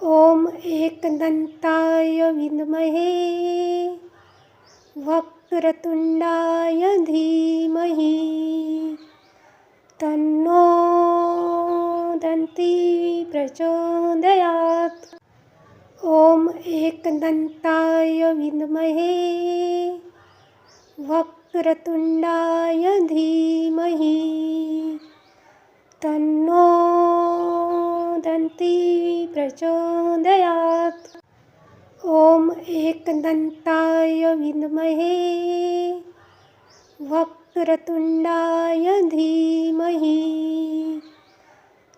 ॐ एकदन्ताय विद्महे वक्रतुण्डाय धीमहि तन्नो दन्ती प्रचोदयात्। ॐ एकदन्ताय विद्महे वक्रतुण्डाय धीमहि तन्नो दन्ती प्रचोदयात्। ॐ एकदन्ताय विद्महे वक्रतुण्डाय धीमहि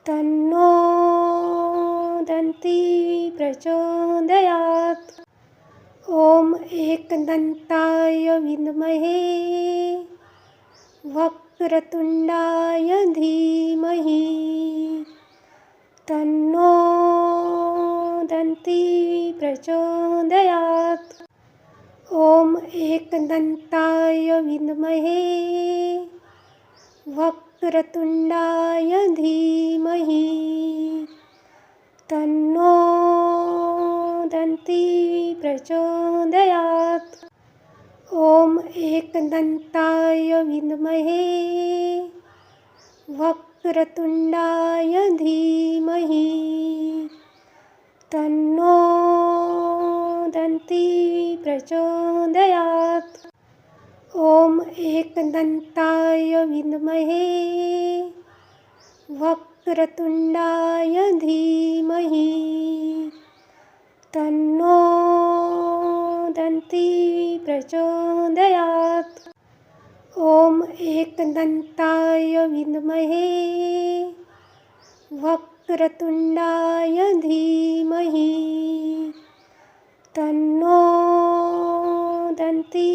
तन्नो दन्ती प्रचोदयात्। ॐ एकदन्ताय विद्महे वक्रतुण्डाय धीमहि तन्नो दन्ती प्रचोदयात्। ॐ एकदन्ताय विद्महे वक्रतुण्डाय धीमहि तन्नो दन्ती प्रचोदयात्। ॐ एकदन्ताय विद्महे वक्रतुण्डाय धीमहि तन्नो दन्ती प्रचोदयात्। ॐ एकदन्ताय विद्महे वक्रतुण्डाय धीमहि तन्नो दन्ती प्रचोदयात्। ॐ एकदन्ताय विद्महे वक्रतुण्डाय धीमहि तन्नो दन्ती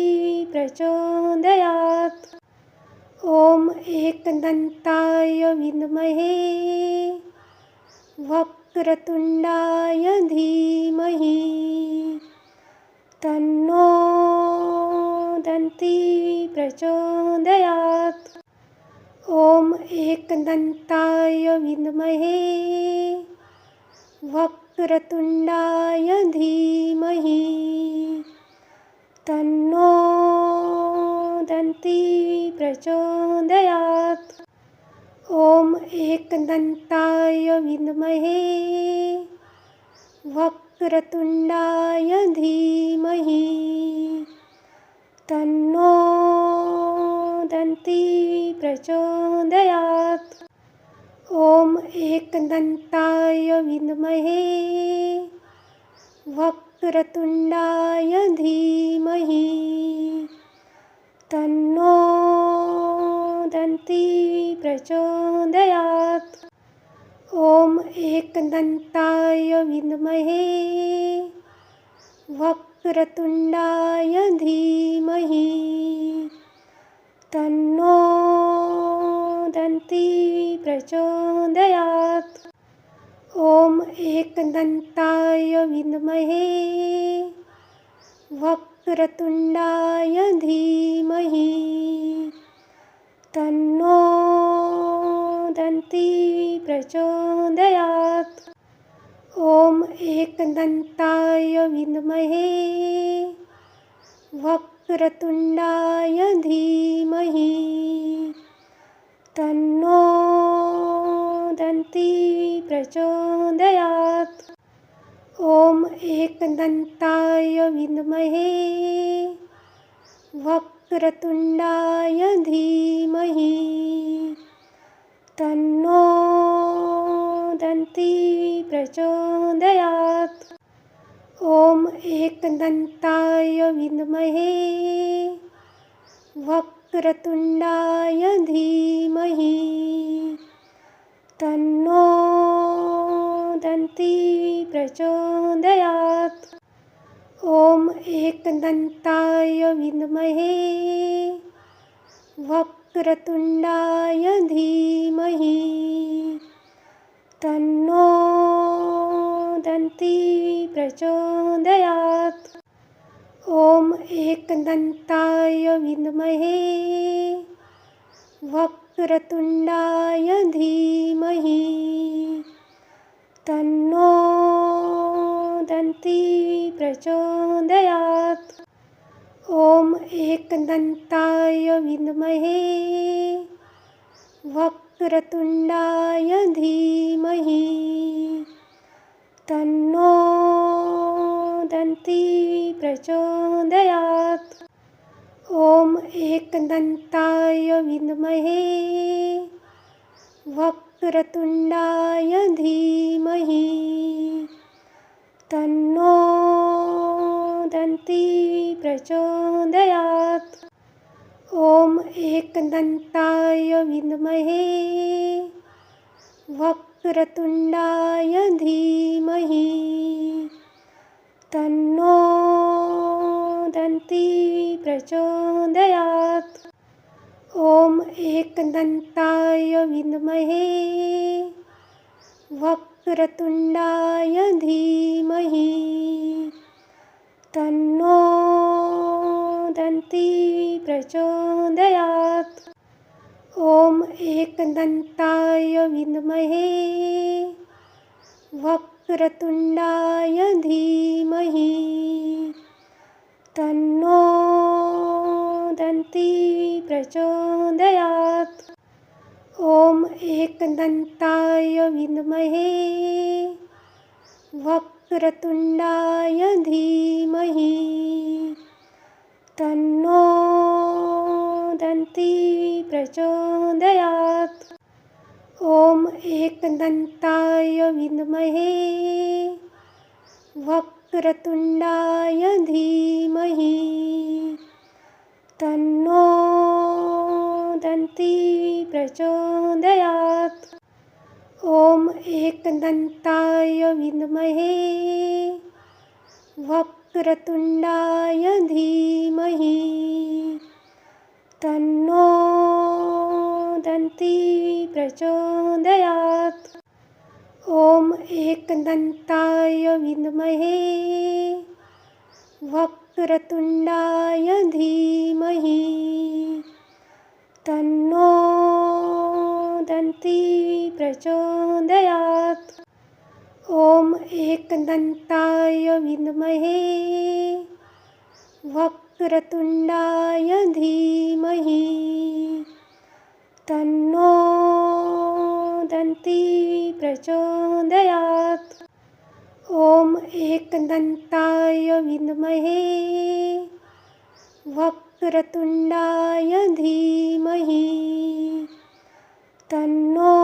प्रचोदयात्। ॐ एकदन्ताय विद्महे वक्रतुण्डाय धीमहि तन्नो दन्ती प्रचोदयात्। ॐ एकदन्ताय विद्महे वक्रतुण्डाय धीमहि तन्नो दन्ती प्रचोदयात्। ॐ एकदन्ताय विद्महे वक्रतुण्डाय धीमहि तन्नो दन्ती प्रचोदयात्। ॐ एकदन्ताय विद्महे वक्रतुण्डाय धीमहि तन्नो दन्ती प्रचोदयात्। ॐ एकदन्ताय विद्महे वक्रतुण्डाय धीमहि तन्नो दन्ती प्रचोदयात्। ॐ एकदन्ताय विद्महे वक्रतुण्डाय धीमहि तन्नो दन्ती प्रचोदयात्। ॐ एकदन्ताय विद्महे वक्रतुण्डाय धीमहि तन्नो दन्ती प्रचोदयात्। ॐ एकदन्ताय विद्महे वक्रतुण्डाय धीमहि तन्नो दन्ती प्रचोदयात्। ॐ एकदन्ताय विद्महे वक्रतुण्डाय धीमहि तन्नो दन्ती प्रचोदयात्। ॐ एकदन्ताय विद्महे वक्रतुण्डाय धीमहि तन्नो दन्ती प्रचोदयात्। ॐ एकदन्ताय विद्महे वक्रतुण्डाय धीमहि तन्नो दन्ती प्रचोदयात्। ॐ एकदन्ताय विद्महे वक्रतुण्डाय धीमहि तन्नो दन्ती प्रचोदयात्। ॐ एकदन्ताय विद्महे वक्रतुण्डाय धीमहि तन्नो दन्ती प्रचोदयात्। ॐ एकदन्ताय विद्महे वक्रतुण्डाय धीमहि तन्नो दन्ती प्रचोदयात्। ॐ एकदन्ताय विद्महे वक्रतुण्डाय धीमहि तन्नो दन्ती प्रचोदयात्। ॐ एकदन्ताय विद्महे वक्रतुण्डाय धीमहि तन्नो दन्ती प्रचोदयात्। ॐ एकदन्ताय विद्महे वक्रतुण्डाय धीमहि तन्नो दन्ती प्रचोदयात्। ॐ एकदन्ताय विद्महे वक्रतुण्डाय धीमहि तन्नो दन्ती प्रचोदयात्। ॐ एकदन्ताय विद्महे वक्रतुण्डाय धीमहि तन्नो दन्ती प्रचोदयात्। ॐ एकदन्ताय विद्महे वक्रतुण्डाय धीमहि तन्नो दन्ती प्रचोदयात्। ॐ एकदन्ताय विद्महे वक्रतुण्डाय धीमहि तन्नो दन्ती प्रचोदयात्। ॐ एकदन्ताय विद्महे वक्रतुण्डाय धीमहि तन्नो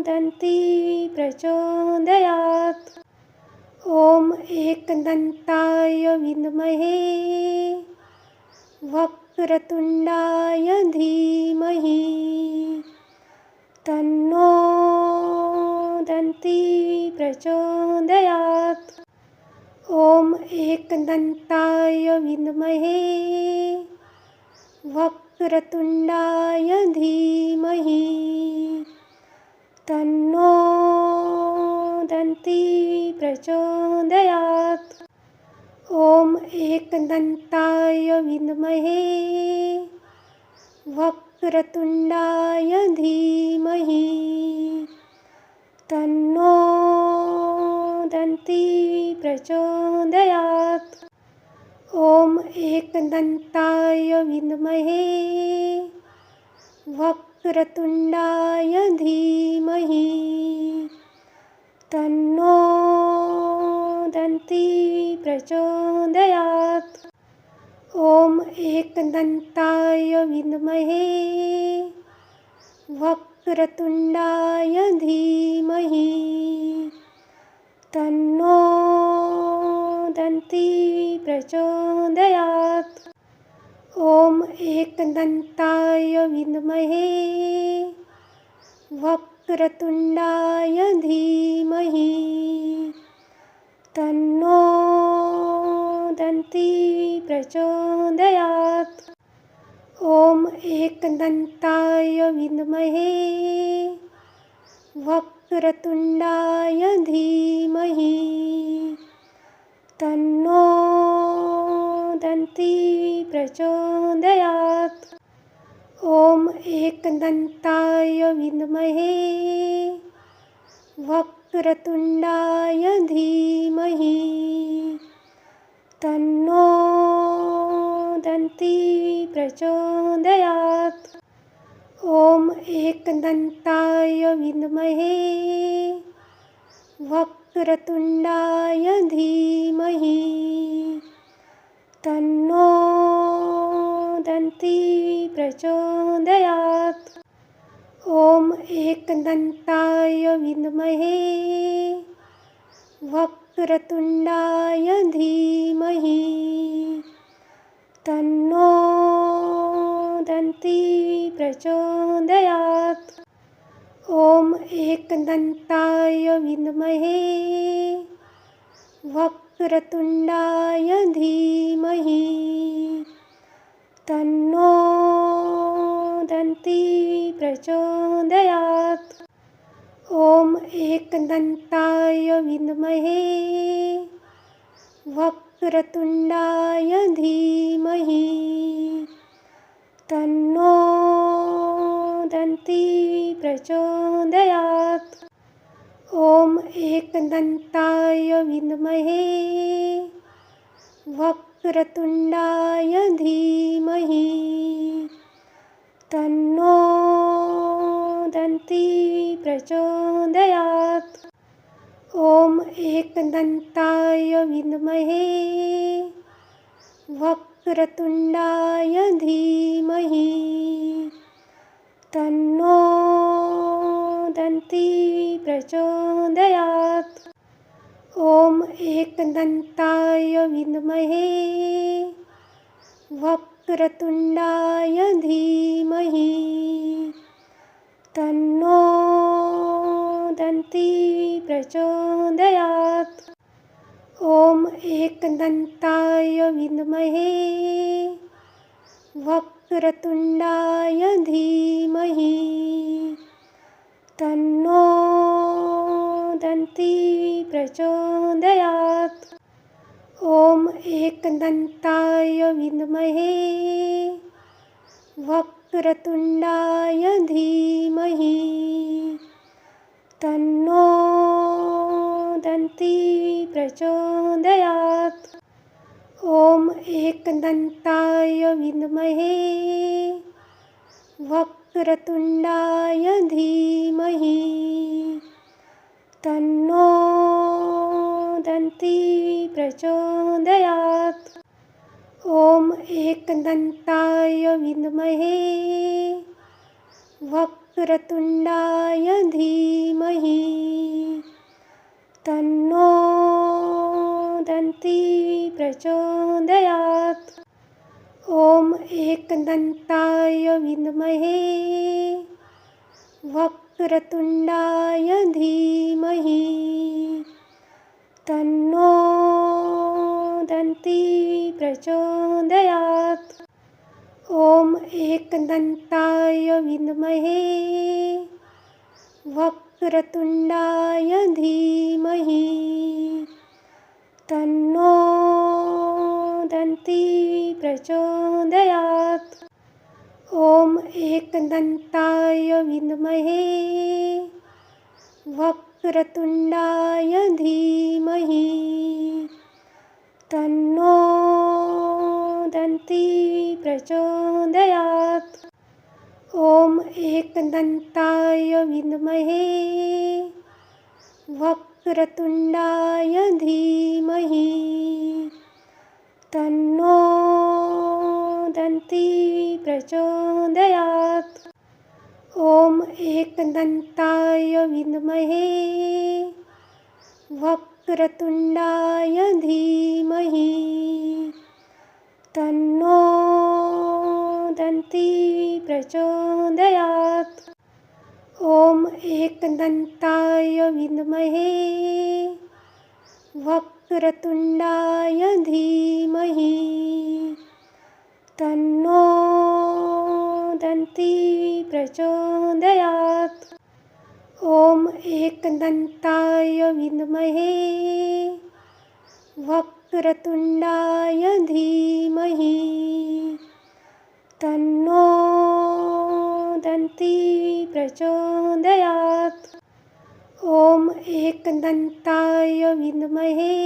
दन्ती प्रचोदयात्। ॐ एकदन्ताय विद्महे वक्रतुण्डाय धीमहि तन्नो दन्ती प्रचोदयात्। ॐ एकदन्ताय विद्महे वक्रतुण्डाय धीमहि तन्नो दन्ती प्रचोदयात्। ॐ एकदन्ताय विद्महे वक्रतुण्डाय धीमहि तन्नो दन्ती प्रचोदयात्। ॐ एकदन्ताय विद्महे वक्रतुण्डाय धीमहि तन्नो दन्ती प्रचोदयात्। ॐ एकदन्ताय विद्महे वक्रतुण्डाय धीमहि तन्नो दन्ती प्रचोदयात्। ॐ एकदन्ताय विद्महे वक्रतुण्डाय धीमहि तन्नो दन्ती प्रचोदयात्। ॐ एकदन्ताय विद्महे वक्रतुण्डाय धीमहि तन्नो दन्ती प्रचोदयात्। ॐ एकदन्ताय विद्महे वक्रतुण्डाय धीमहि तन्नो दन्ती प्रचोदयात्। ॐ एकदन्ताय विद्महे वक्रतुण्डाय धीमहि तन्नो दन्ती प्रचोदयात्। ॐ एकदन्ताय विद्महे वक्रतुण्डाय धीमहि तन्नो दन्ती प्रचोदयात्। ॐ एकदन्ताय विद्महे वक्रतुण्डाय धीमहि तन्नो दन्ती प्रचोदयात्। ॐ एकदन्ताय विद्महे वक्रतुण्डाय धीमहि तन्नो दन्ती प्रचोदयात्। ॐ एकदन्ताय विद्महे वक्रतुण्डाय धीमहि तन्नो दन्ती प्रचोदयात्। ॐ एकदन्ताय विद्महे वक्रतुण्डाय धीमहि तन्नो दन्ती प्रचोदयात्। ॐ एकदन्ताय विद्महे वक्रतुण्डाय धीमहि तन्नो दन्ती प्रचोदयात्। ॐ एकदन्ताय विद्महे वक्रतुण्डाय धीमहि तन्नो दन्ती प्रचोदयात्। ॐ एकदन्ताय विद्महे वक्रतुण्डाय धीमहि तन्नो दन्ती प्रचोदयात्। ॐ एकदन्ताय विद्महे वक्रतुण्डाय धीमहि तन्नो दन्ती प्रचोदयात्। ॐ एकदन्ताय विद्महे वक्रतुण्डाय धीमहि तन्नो दन्ती प्रचोदयात्। ॐ एकदन्ताय विद्महे वक्रतुण्डाय धीमहि तन्नो दन्ती प्रचोदयात्। ॐ एकदन्ताय विद्महे वक्रतुण्डाय धीमहि तन्नो दन्ती प्रचोदयात्। ॐ एकदन्ताय विद्महे वक्रतुण्डाय धीमहि तन्नो दन्ती प्रचोदयात्। ॐ एकदन्ताय विद्महे वक्रतुण्डाय धीमहि तन्नो दन्ती प्रचोदयात्। ॐ एकदन्ताय विद्महे वक्रतुण्डाय धीमहि तन्नो दन्ती प्रचोदयात्। ॐ एकदन्ताय विद्महे वक्रतुण्डाय धीमहि तन्नो दन्ती प्रचोदयात्। ॐ एकदन्ताय विद्महे वक्रतुण्डाय धीमहि तन्नो दन्ती प्रचोदयात्। ॐ एकदन्ताय विद्महे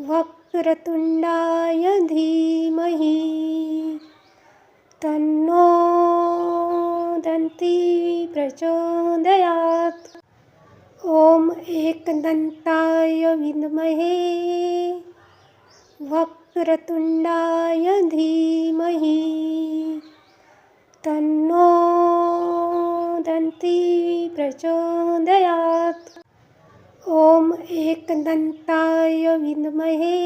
वक्रतुण्डाय धीमहि तन्नो दन्ती प्रचोदयात्। ॐ एकदन्ताय विद्महे वक्रतुण्डाय धीमहि तन्नो दन्ती प्रचोदयात्। ॐ एकदन्ताय विद्महे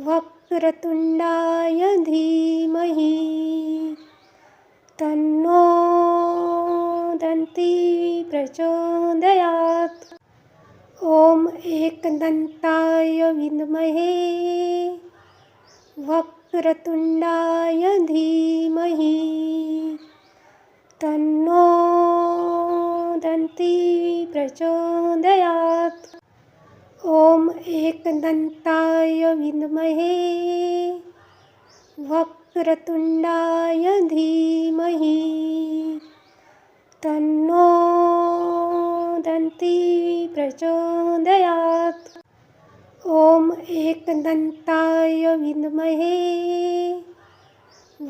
वक्रतुण्डाय धीमहि तन्नो दन्ती प्रचोदयात्। ॐ एकदन्ताय विद्महे वक्रतुण्डाय धीमहि तन्नो दन्ती प्रचोदयात्। ॐ एकदन्ताय विद्महे वक्रतुण्डाय धीमहि तन्नो दन्ती प्रचोदयात्। ॐ एकदन्ताय विद्महे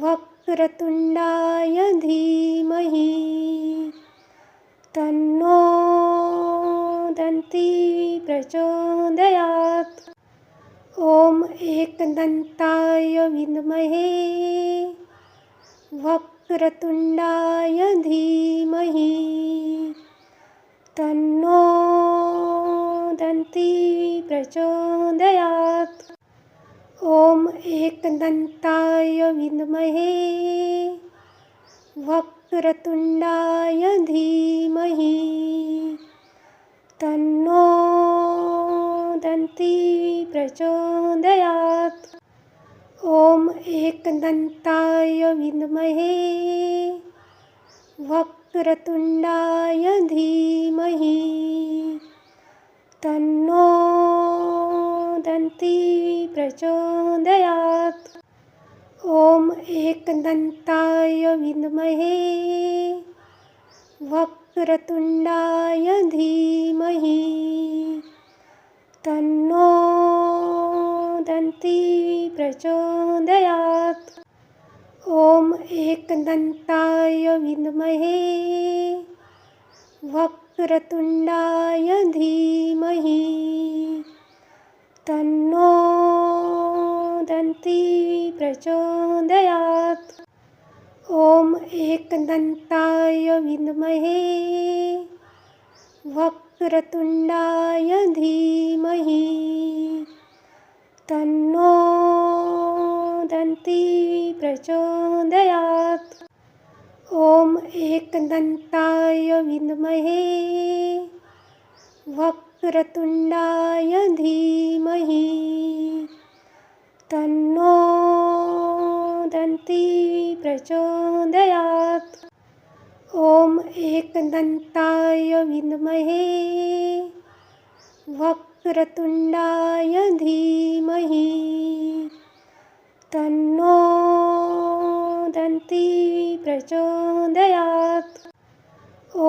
वक्रतुण्डाय धीमहि तन्नो दन्ती प्रचोदयात्। ॐ एकदन्ताय विद्महे वक्रतुण्डाय धीमहि तन्नो दन्ती प्रचोदयात्। ॐ एकदन्ताय विद्महे वक्रतुण्डाय धीमहि तन्नो दन्ती प्रचोदयात्। ॐ एकदन्ताय विद्महे वक्रतुण्डाय धीमहि तन्नो दन्ती प्रचोदयात्। ॐ एकदन्ताय विद्महे वक्रतुण्डाय धीमहि तन्नो दन्ती प्रचोदयात्। ॐ एकदन्ताय विद्महे वक्रतुण्डाय धीमहि तन्नो दन्ती प्रचोदयात्। ॐ एकदन्ताय विद्महे वक्रतुण्डाय धीमहि तन्नो दन्ती प्रचोदयात्। ॐ एकदन्ताय विद्महे वक्रतुण्डाय धीमहि तन्नो दन्ती प्रचोदयात्। ॐ एकदन्ताय विद्महे वक्रतुण्डाय धीमहि तन्नो दन्ती प्रचोदयात्।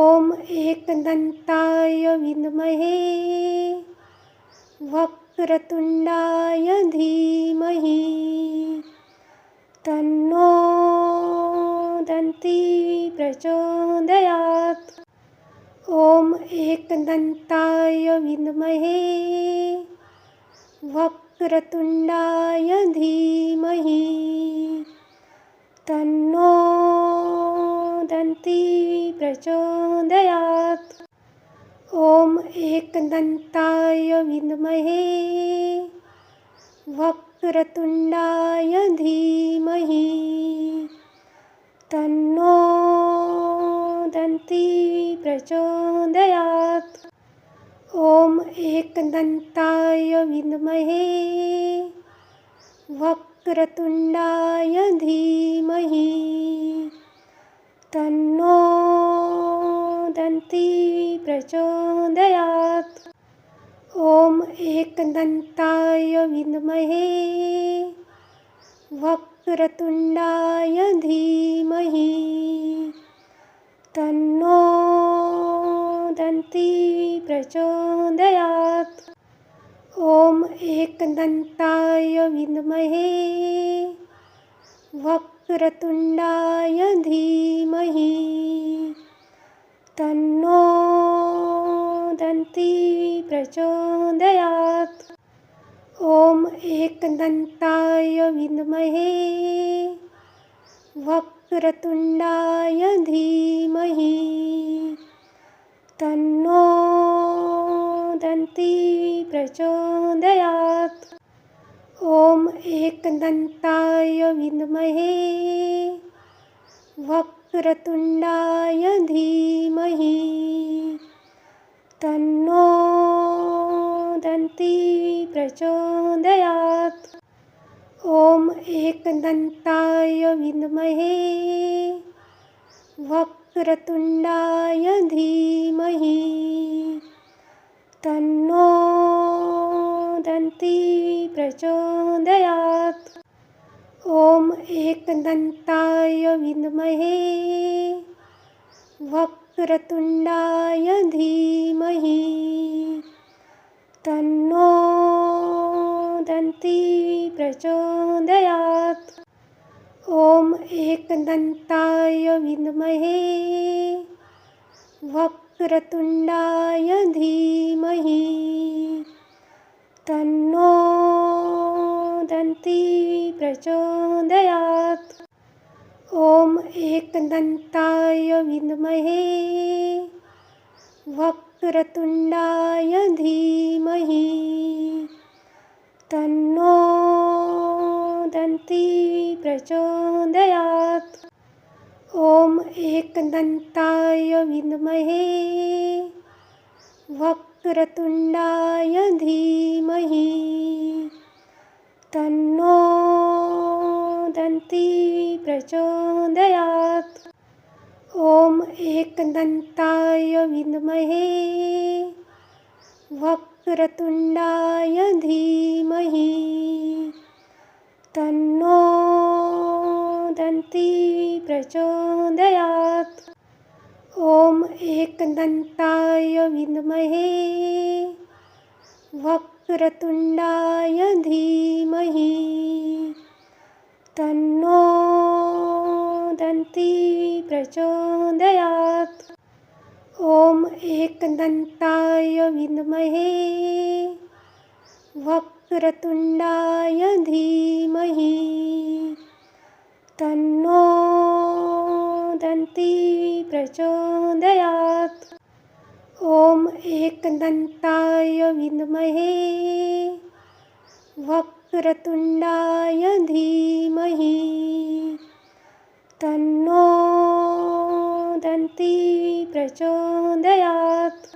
ॐ एकदन्ताय विद्महे वक्रतुण्डाय धीमहि तन्नो दन्ती प्रचोदयात्। ॐ एकदन्ताय विद्महे वक्रतुण्डाय धीमहि तन्नो दन्ती प्रचोदयात्। ॐ एकदन्ताय विद्महे वक्रतुण्डाय धीमहि तन्नो दन्ती प्रचोदयात्। ॐ एकदन्ताय विद्महे वक्रतुण्डाय धीमहि तन्नो दन्ती प्रचोदयात्। ॐ एकदन्ताय विद्महे वक्रतुण्डाय धीमहि तन्नो दन्ती प्रचोदयात्। ॐ एकदन्ताय विद्महे वक्रतुण्डाय धीमहि तन्नो दन्ती प्रचोदयात्। ॐ एकदन्ताय विद्महे वक्रतुण्डाय धीमहि तन्नो दन्ती प्रचोदयात्। ॐ एकदन्ताय विद्महे वक्रतुण्डाय धीमहि तन्नो दन्ती प्रचोदयात्। ॐ एकदन्ताय विद्महे वक्रतुण्डाय धीमहि तन्नो दन्ती प्रचोदयात्। ॐ एकदन्ताय विद्महे वक्रतुण्डाय धीमहि तन्नो दन्ती प्रचोदयात्। ॐ एकदन्ताय विद्महे वक्रतुण्डाय धीमहि तन्नो दन्ती प्रचोदयात्। ॐ एकदन्ताय विद्महे वक्रतुण्डाय धीमहि तन्नो दन्ती प्रचोदयात्। ॐ एकदन्ताय विद्महे वक्रतुण्डाय धीमहि तन्नो दन्ती प्रचोदयात्। ॐ एकदन्ताय विद्महे वक्रतुण्डाय धीमहि तन्नो दन्ती प्रचोदयात्। ॐ एकदन्ताय विद्महे वक्रतुण्डाय धीमहि तन्नो दन्ती प्रचोदयात्। ॐ एकदन्ताय विद्महे वक्रतुण्डाय धीमहि तन्नो दन्ती प्रचोदयात्। ॐ एकदन्ताय विद्महे वक्रतुण्डाय धीमहि तन्नो दन्ती प्रचोदयात्।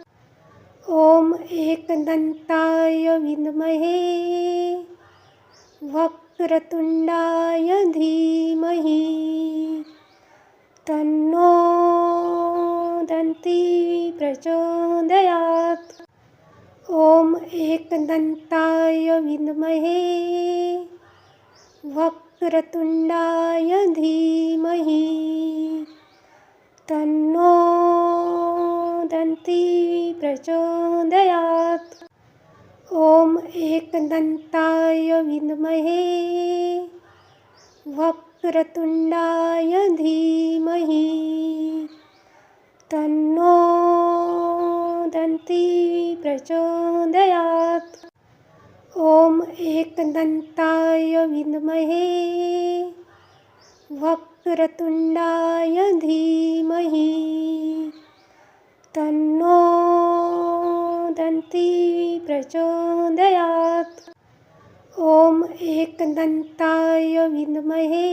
ॐ एकदन्ताय विद्महे वक्रतुण्डाय धीमहि तन्नो दन्ती प्रचोदयात्। ॐ एकदन्ताय विद्महे वक्रतुण्डाय धीमहि तन्नो दन्ती प्रचोदयात्। ॐ एकदन्ताय विद्महे वक्रतुण्डाय धीमहि तन्नो दन्ती प्रचोदयात्। ॐ एकदन्ताय विद्महे वक्रतुण्डाय धीमहि तन्नो दन्ती प्रचोदयात्। ॐ एकदन्ताय विद्महे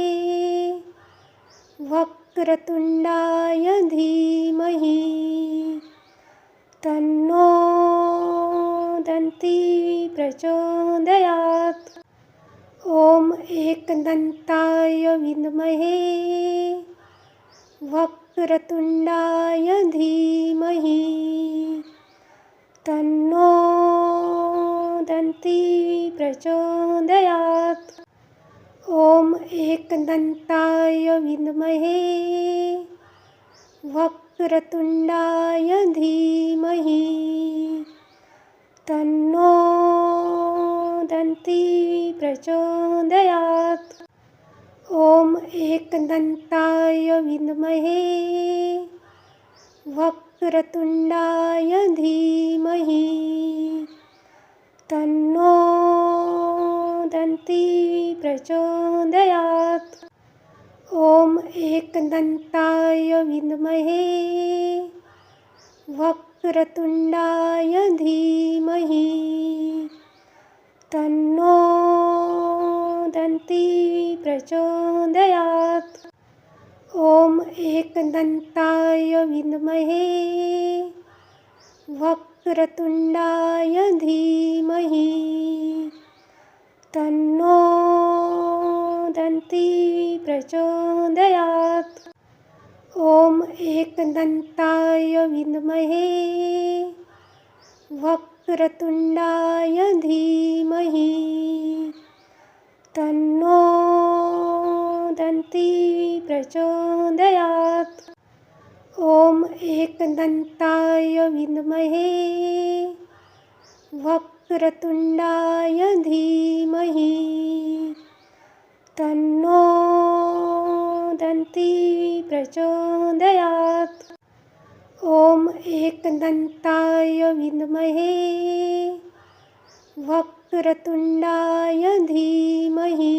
वक्रतुण्डाय धीमहि तन्नो दन्ती प्रचोदयात्। ॐ एकदन्ताय विद्महे वक्रतुण्डाय धीमहि तन्नो दन्ती प्रचोदयात्। ॐ एकदन्ताय विद्महे वक्रतुण्डाय वक्रतुण्डाय धीमहि तन्नो दन्ती प्रचोदयात्। ॐ एकदन्ताय विद्महे वक्रतुण्डाय धीमहि तन्नो दन्ती प्रचोदयात्। ॐ एकदन्ताय विद्महे वक्रतुण्डाय धीमहि तन्नो दन्ती प्रचोदयात्। ॐ एकदन्ताय विद्महे वक्रतुण्डाय धीमहि तन्नो दन्ती प्रचोदयात्। ॐ एकदन्ताय विद्महे वक्रतुण्डाय धीमहि तन्नो दन्ती प्रचोदयात्। ॐ एकदन्ताय विद्महे वक्रतुण्डाय धीमहि तन्नो दन्ती प्रचोदयात्। ॐ एकदन्ताय विद्महे वक्रतुण्डाय धीमहि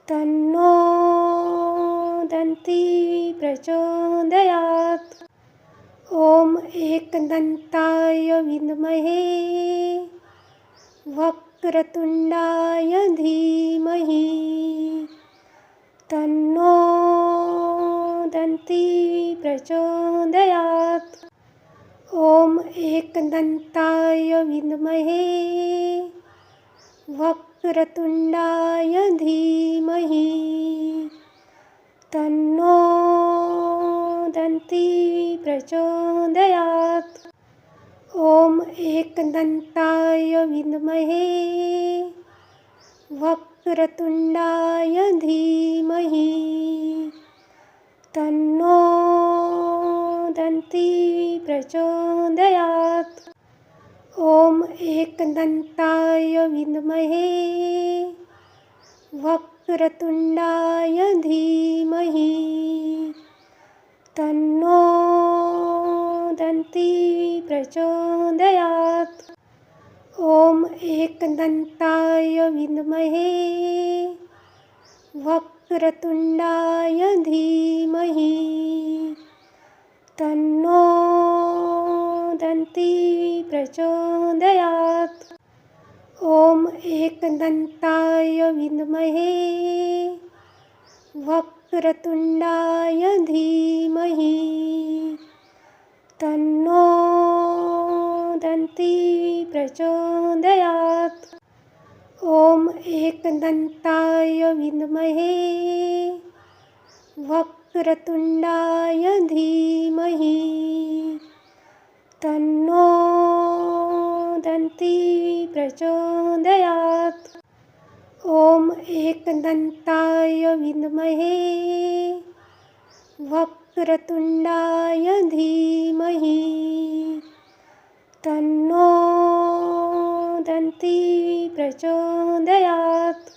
तन्नो दन्ती प्रचोदयात्। ॐ एकदन्ताय विद्महे वक्रतुण्डाय धीमहि तन्नो दन्ती प्रचोदयात्। ॐ एकदन्ताय विद्महे वक्रतुण्डाय धीमहि तन्नो दन्ती प्रचोदयात्। ॐ एकदन्ताय विद्महे वक्रतुण्डाय धीमहि तन्नो दन्ती प्रचोदयात्। ॐ एकदन्ताय विद्महे वक्रतुण्डाय धीमहि तन्नो दन्ती प्रचोदयात्। ॐ एकदन्ताय विद्महे वक्रतुण्डाय धीमहि तन्नो दन्ती प्रचोदयात्। ॐ एकदन्ताय विद्महे वक्रतुण्डाय धीमहि तन्नो दन्ती प्रचोदयात्। ॐ एकदन्ताय विद्महे वक्रतुण्डाय धीमहि तन्नो दन्ती प्रचोदयात्। ॐ एकदन्ताय विद्महे वक्रतुण्डाय धीमहि तन्नो दन्ती प्रचोदयात्।